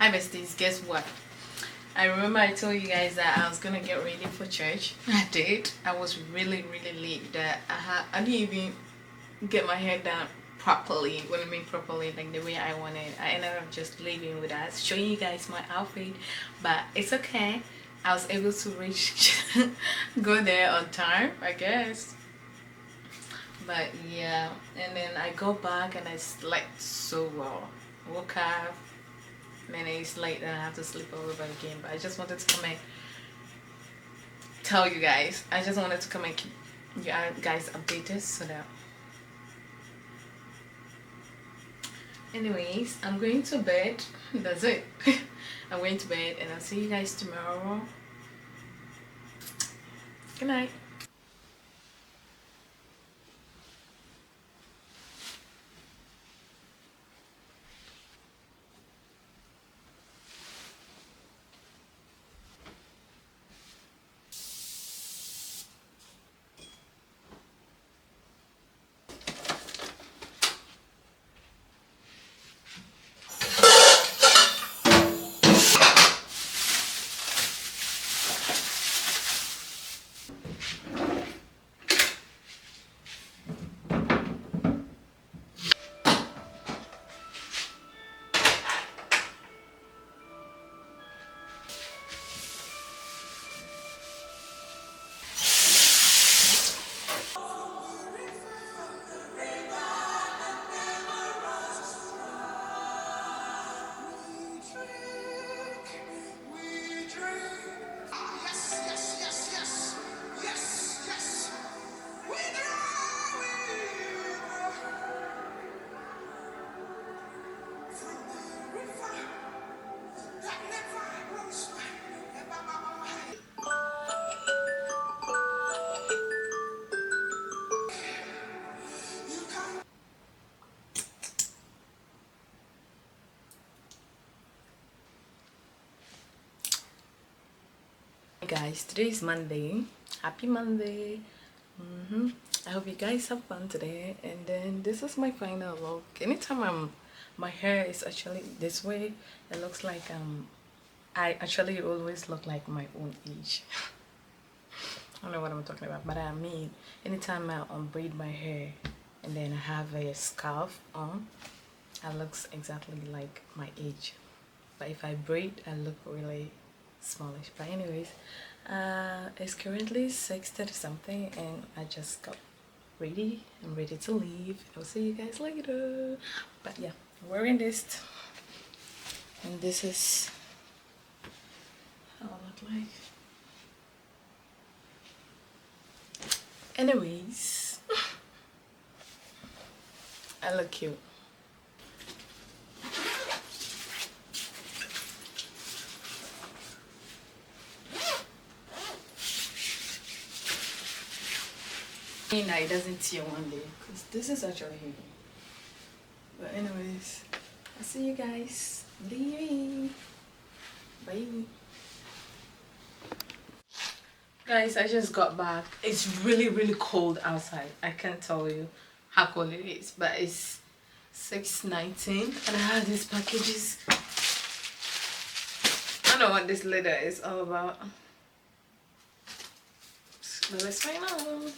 Hi besties, guess what? I remember I told you guys that I was gonna get ready for church. I did. I was really late that I didn't even get my hair done properly. What I mean properly, like the way I wanted. I ended up just leaving with us, showing you guys my outfit, but it's okay. I was able to reach go there on time, I guess. But yeah, and then I go back and I slept so well. Woke up, then it's late and I have to sleep all over again. But I just wanted to come and tell you guys. I just wanted to come and keep you guys updated so that. Anyways, I'm going to bed. That's it. I'm going to bed and I'll see you guys tomorrow. Good night. Hey guys, today is Monday. Happy Monday. I hope you guys have fun today. And then this is my final look. Anytime my hair is actually this way, it looks like I actually always look like my own age. I don't know what I'm talking about, but I mean, anytime I braid my hair and then I have a scarf on, I looks exactly like my age. But if I braid, I look really smallish. But anyways, it's currently 6:30 something and I just got ready. I'm ready to leave. I'll see you guys later. But yeah, I'm wearing this and this is how I look like. Anyways, I look cute. It doesn't tear one day because this is actually heavy. But anyways, I'll see you guys leaving. Bye. Guys, I just got back. It's really cold outside. I can't tell you how cold it is, but it's 6:19 and I have these packages. I don't know what this letter is all about, but let's find out.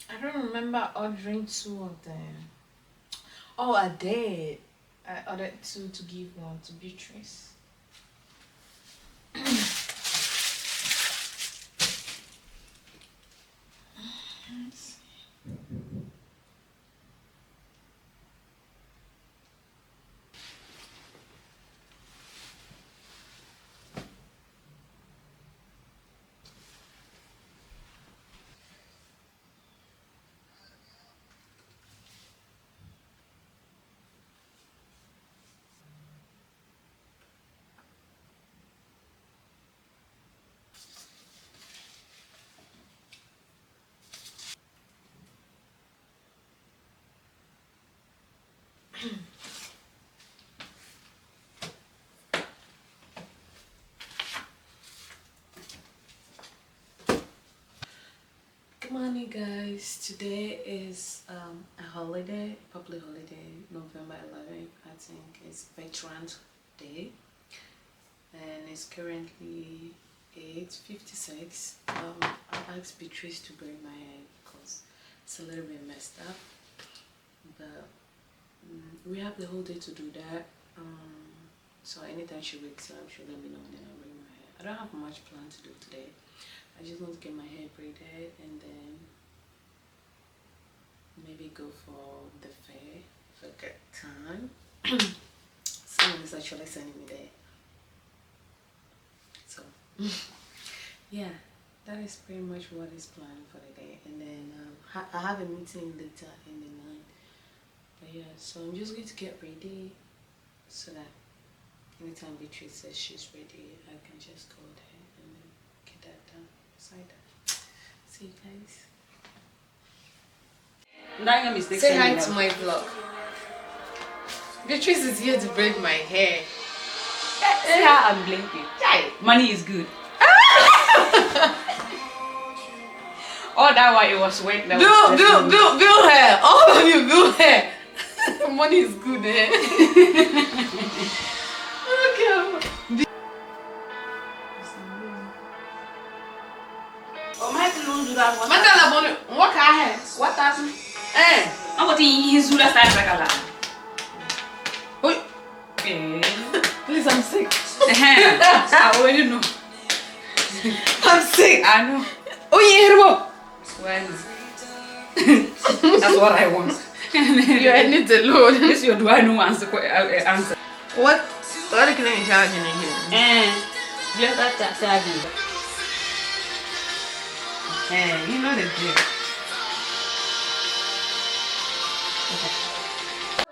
I don't remember ordering 2 of them. Oh, I did. I ordered 2 to give 1 to Beatrice. Good morning, guys. Today is a holiday, public holiday, November 11th. I think it's Veterans Day, and it's currently 8:56. I asked Beatrice to braid my hair because it's a little bit messed up, but we have the whole day to do that. So anytime she wakes up, she'll let me know, and then I'll braid my hair. I don't have much plan to do today. I just want to get my hair braided and then maybe go for the fair if I get time. Someone is actually sending me there. So yeah, that is pretty much what is planned for the day. And then I have a meeting later in the night. But yeah, so I'm just going to get ready so that anytime Beatrice says she's ready, I can just go there and then get that done. See you guys. Say hi to my vlog. Beatrice is here to braid my hair. See how I'm blinking. Money is good. Oh, that why it was wet. Build hair. All of you build hair. Money is good, eh? Okay. What kind? What happened? I'm going to use that side. Wait. Please, I'm sick. I already know. I'm sick. I know. Oh, yeah. Well, that's what I want. You need the Lord. This your do I know answer. What can I charge in here? Let that tag you. You know the drill.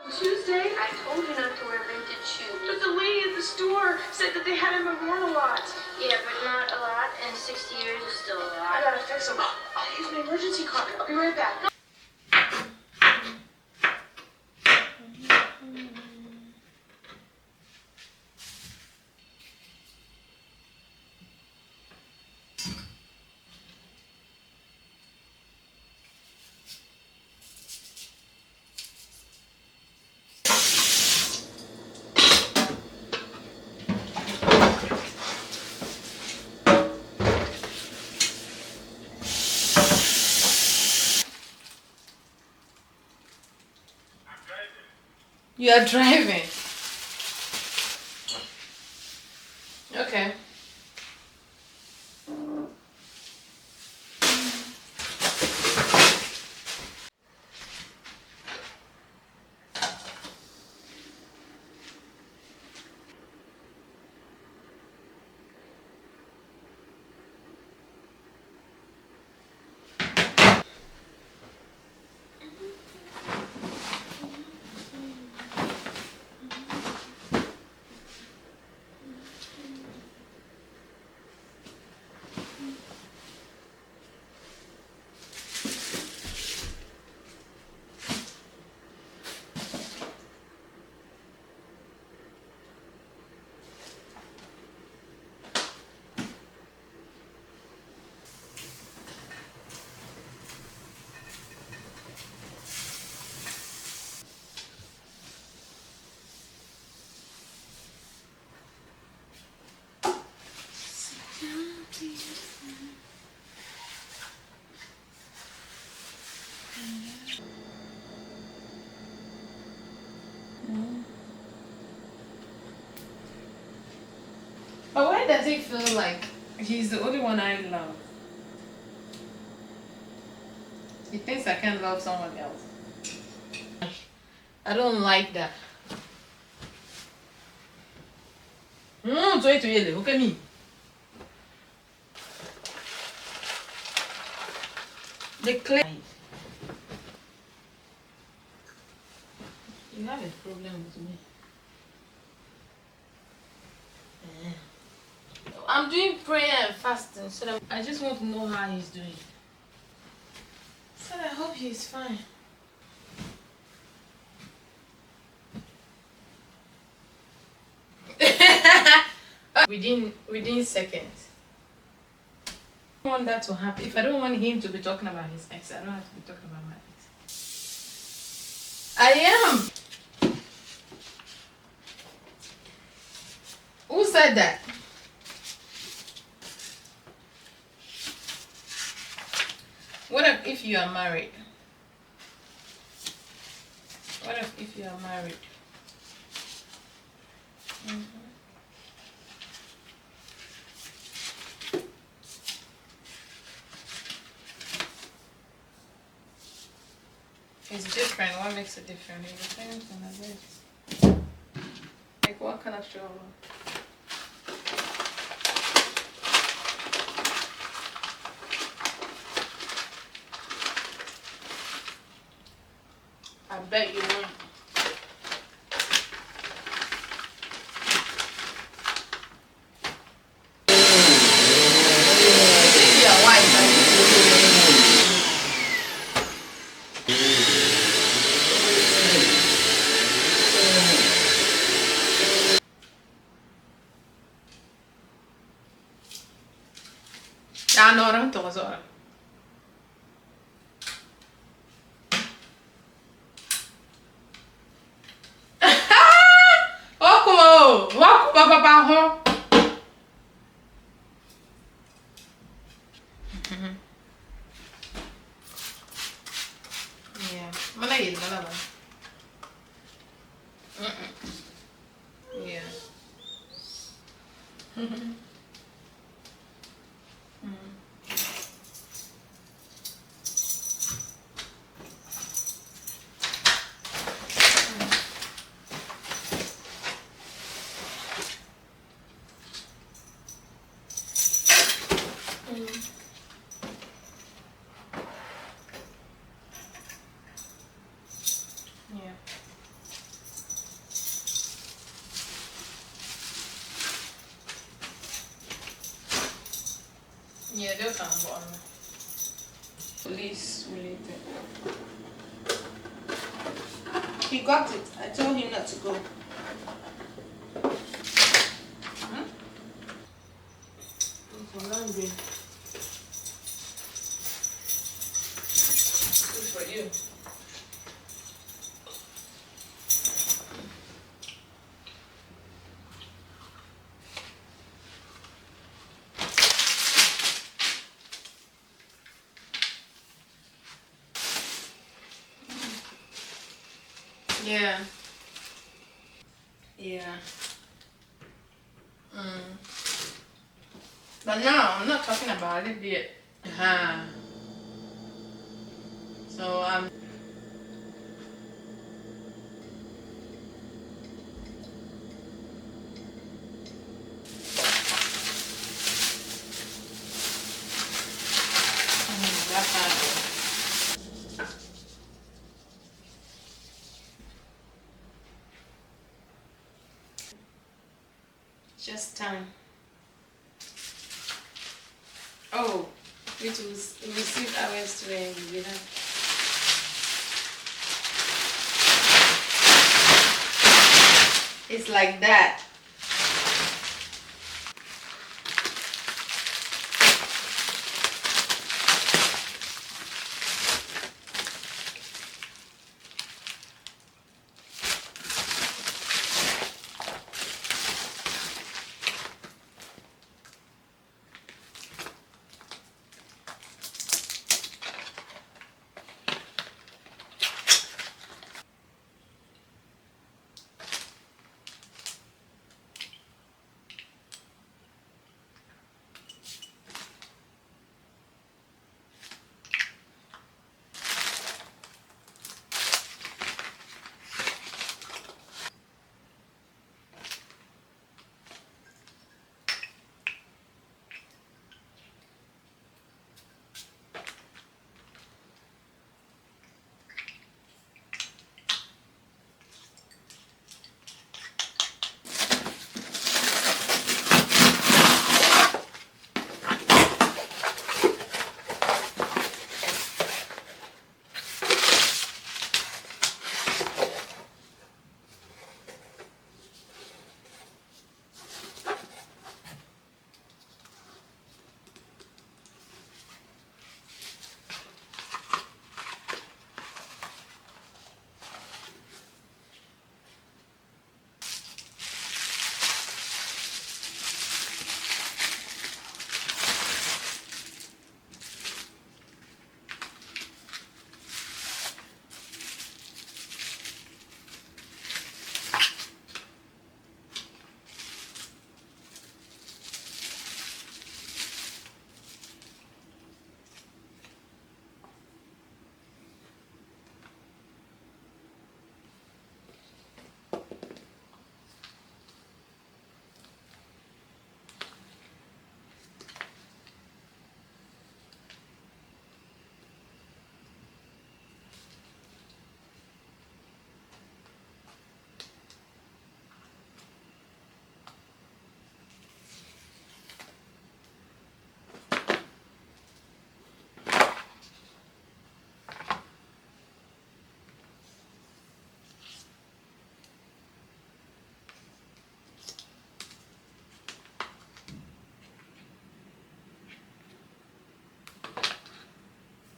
Tuesday, I told you not to wear vintage shoes. But the lady at the store said that they had them worn a lot. Yeah, but not a lot, and 60 years is still a lot. I gotta fix them. I'll use my emergency card. I'll be right back. You are driving. Okay. But why does it feel like he's the only one I love? He thinks I can't love someone else. I don't like that. Look at me. The clay. You have a problem with me. I'm doing prayer and fasting, so that I just want to know how he's doing. So I hope he's fine. within seconds. I don't want that to happen. If I don't want him to be talking about his ex, I don't have to be talking about my ex. I am. Who said that? What if you are married? What if you are married? It's different. What makes it different? It depends on the bed. Like what kind of shower? I bet you won't. Ah, no, non to ora. Wakumo papa ho. Yeah, mana yun na naman. Yeah. Yeah. Yeah, they'll come on. Police related. He got it. I told him not to go. For laundry. Good for you. Yeah. Yeah. But no, I'm not talking about it yet. So that's not just time. Oh, it was received ours today. We have. It's like that.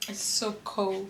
It's so cold.